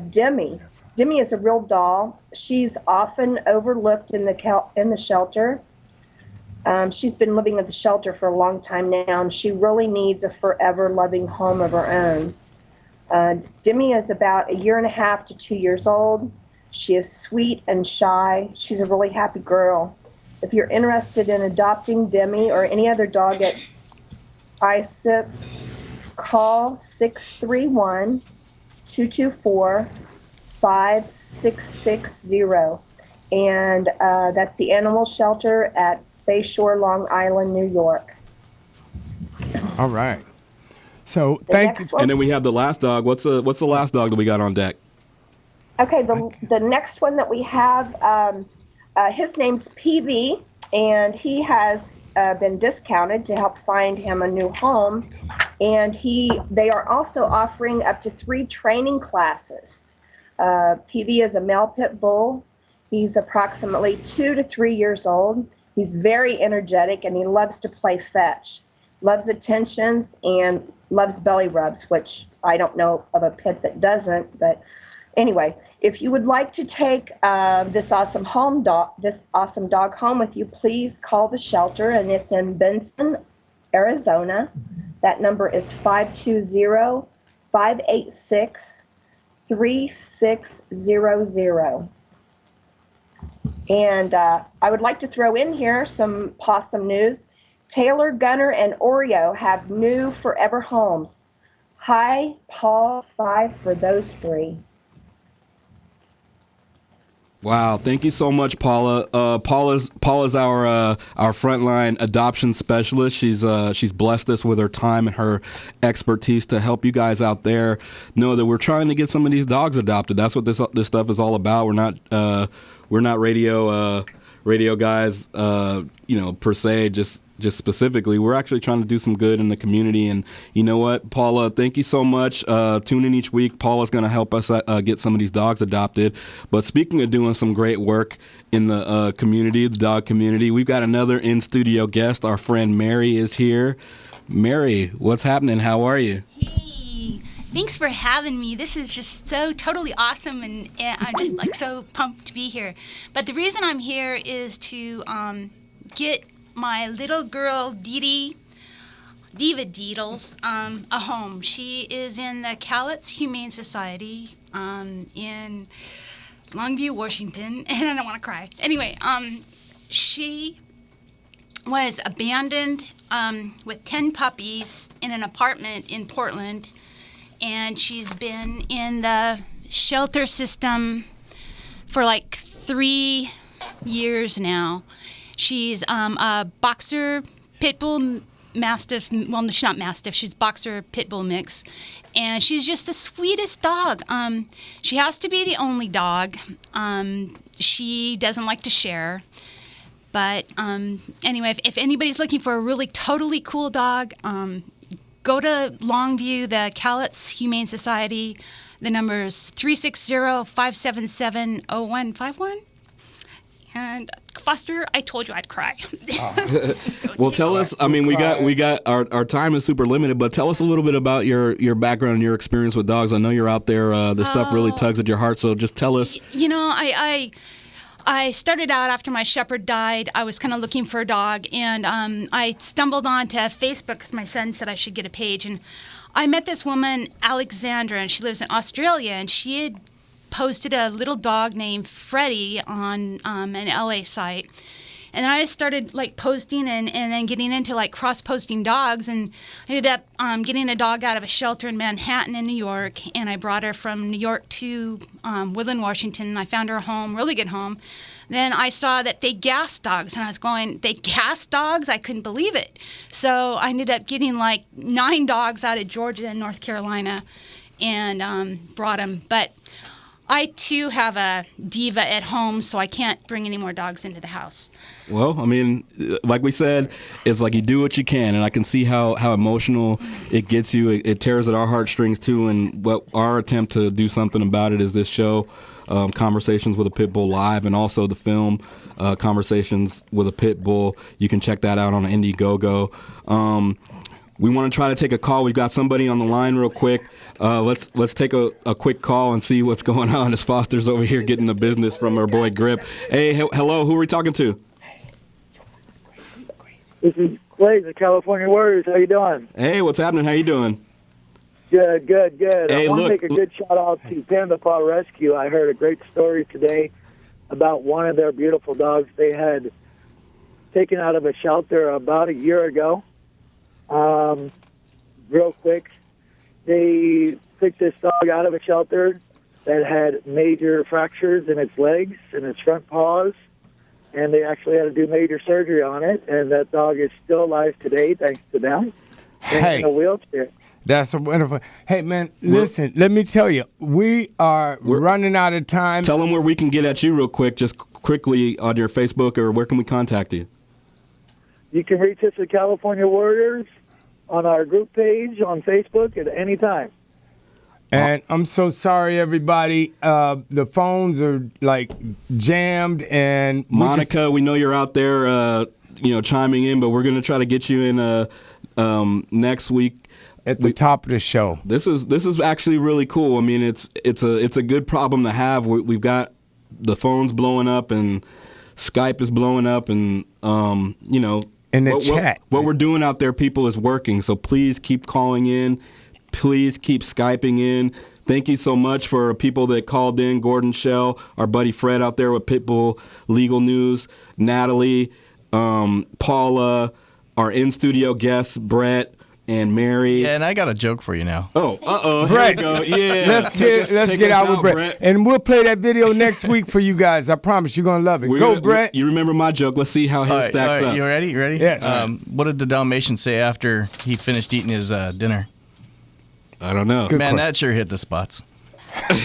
Demi. Demi is a real doll. She's often overlooked in the shelter. She's been living at the shelter for a long time now, and she really needs a forever loving home of her own. Demi is about 1.5 to 2 years old. She is sweet and shy. She's a really happy girl. If you're interested in adopting Demi or any other dog at ISIP, call 631-224-5660. And that's the animal shelter at Bayshore, Long Island, New York. All right. So thank you. And then we have the last dog. What's the last dog that we got on deck? Okay, the next one that we have, his name's PV, and he has been discounted to help find him a new home. And they are also offering up to 3 training classes. PB is a male pit bull. He's approximately 2 to 3 years old. He's very energetic and he loves to play fetch, loves attentions, and loves belly rubs, which I don't know of a pit that doesn't. But anyway, if you would like to take this awesome dog home with you, please call the shelter, and it's in Benson, Arizona. That number is 520-586-3600. And I would like to throw in here some possum news. Taylor, Gunner, and Oreo have new forever homes. High Paw 5 for those 3. Wow, thank you so much, Paula. Paula's our frontline adoption specialist. She's blessed us with her time and her expertise to help you guys out there know that we're trying to get some of these dogs adopted. That's what this stuff is all about. We're not radio guys, per se, just specifically. We're actually trying to do some good in the community. And you know what, Paula, thank you so much. Tune in each week. Paula's going to help us get some of these dogs adopted. But speaking of doing some great work in the community, the dog community, we've got another in-studio guest. Our friend Mary is here. Mary, what's happening? How are you? Hey, thanks for having me. This is just so totally awesome, and I'm just so pumped to be here. But the reason I'm here is to get my little girl Diva Deedles a home. She is in the Cowlitz Humane Society in Longview, Washington, and I don't want to cry. Anyway, she was abandoned with 10 puppies in an apartment in Portland, and she's been in the shelter system for 3 years now. She's a boxer pit bull mastiff. Well, she's not mastiff. She's boxer pit bull mix, and she's just the sweetest dog. She has to be the only dog. She doesn't like to share. But anyway, if anybody's looking for a really totally cool dog, go to Longview, the Cowlitz Humane Society. The number is 360-577-0151. And Foster, I told you I'd cry. Well, tell us. I mean, we got our time is super limited, but tell us a little bit about your background and your experience with dogs. I know you're out there. This stuff really tugs at your heart. So just tell us. You know, I started out after my shepherd died. I was kind of looking for a dog, and I stumbled onto Facebook because my son said I should get a page, and I met this woman, Alexandra, and she lives in Australia, and she had posted a little dog named Freddie on an LA site. And then I started posting and then getting into cross-posting dogs, and I ended up getting a dog out of a shelter in Manhattan in New York, and I brought her from New York to Woodland, Washington, and I found her a home, really good home. Then I saw that they gas dogs, and I was going, they gas dogs? I couldn't believe it. So I ended up getting 9 dogs out of Georgia and North Carolina and brought them. But I, too, have a Diva at home, so I can't bring any more dogs into the house. Well, I mean, like we said, it's you do what you can, and I can see how emotional it gets you. It tears at our heartstrings, too, and what our attempt to do something about it is this show, Conversations with a Pit Bull Live, and also the film, Conversations with a Pit Bull. You can check that out on Indiegogo. We want to try to take a call. We've got somebody on the line real quick. Let's take a quick call and see what's going on as Foster's over here getting the business from our boy Grip. Hey, hello, who are we talking to? This is Clay, the California Warriors. How you doing? Hey, what's happening? How you doing? Good. Hey, I want to make a good shout out to Panda Paw Rescue. I heard a great story today about one of their beautiful dogs they had taken out of a shelter about a year ago. Real quick, they picked this dog out of a shelter that had major fractures in its legs and its front paws, and they actually had to do major surgery on it, and that dog is still alive today thanks to them. Hey, in a wheelchair. That's a wonderful. Hey, man, listen, let me tell you, we're running out of time. Tell them where we can get at you real quick, just quickly on your Facebook, or where can we contact you? You can reach us at California Warriors on our group page on Facebook at any time. And I'm so sorry, everybody. The phones are like jammed, and Monica, we know you're out there, chiming in, but we're gonna try to get you in next week at the top of the show. This is actually really cool. I mean, it's a good problem to have. We've got the phones blowing up, and Skype is blowing up, and in the chat. What we're doing out there, people, is working. So please keep calling in. Please keep Skyping in. Thank you so much for people that called in. Gordon Shell, our buddy Fred out there with Pitbull Legal News, Natalie, Paula, our in-studio guests, Brett, and Mary. Yeah, and I got a joke for you now. Oh, Brett, here we go. Yeah, let's get out with Brett. And we'll play that video next week for you guys. I promise you're gonna love it. Brett. You remember my joke? Let's see how his stacks up. You ready? Yes. What did the Dalmatian say after he finished eating his dinner? I don't know. Man, that sure hit the spots. All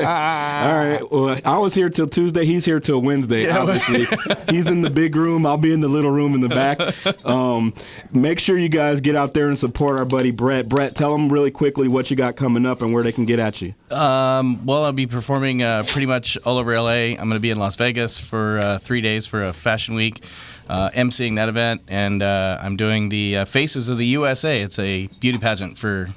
right. Well, I was here till Tuesday. He's here till Wednesday, obviously. He's in the big room. I'll be in the little room in the back. Make sure you guys get out there and support our buddy Brett. Brett, tell them really quickly what you got coming up and where they can get at you. Well, I'll be performing pretty much all over LA. I'm going to be in Las Vegas for 3 days for a fashion week. emceeing that event, and I'm doing the Faces of the USA. It's a beauty pageant for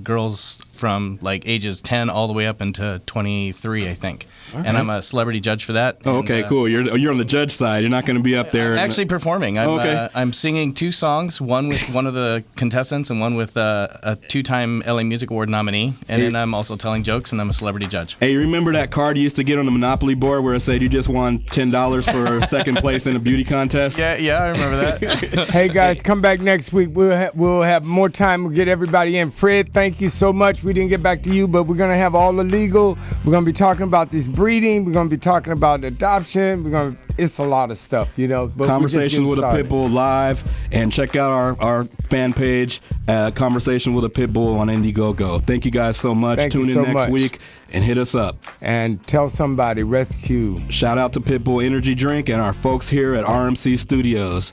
girls from like ages 10 all the way up into 23, I think. All and right. I'm a celebrity judge for that. Oh, okay, cool. You're on the judge side. You're not going to be up there. I'm actually performing. I'm singing 2 songs, one with one of the contestants and one with a 2-time LA Music Award nominee. And then I'm also telling jokes, and I'm a celebrity judge. Hey, you remember that card you used to get on the Monopoly board where it said you just won $10 for second place in a beauty contest? Yeah, I remember that. Hey guys, come back next week. We'll have more time. We'll get everybody in. Fred, thank you so much. We didn't get back to you, but we're gonna have all the legal. We're gonna be talking about this breeding. We're gonna be talking about adoption. It's a lot of stuff, you know. But Conversations with a Pitbull live, and check out our fan page, Conversation with a Pitbull on Indiegogo. Thank you guys so much. Thank Tune you in so next much. week and hit us up. And tell somebody, rescue. Shout out to Pitbull Energy Drink and our folks here at RMC Studios.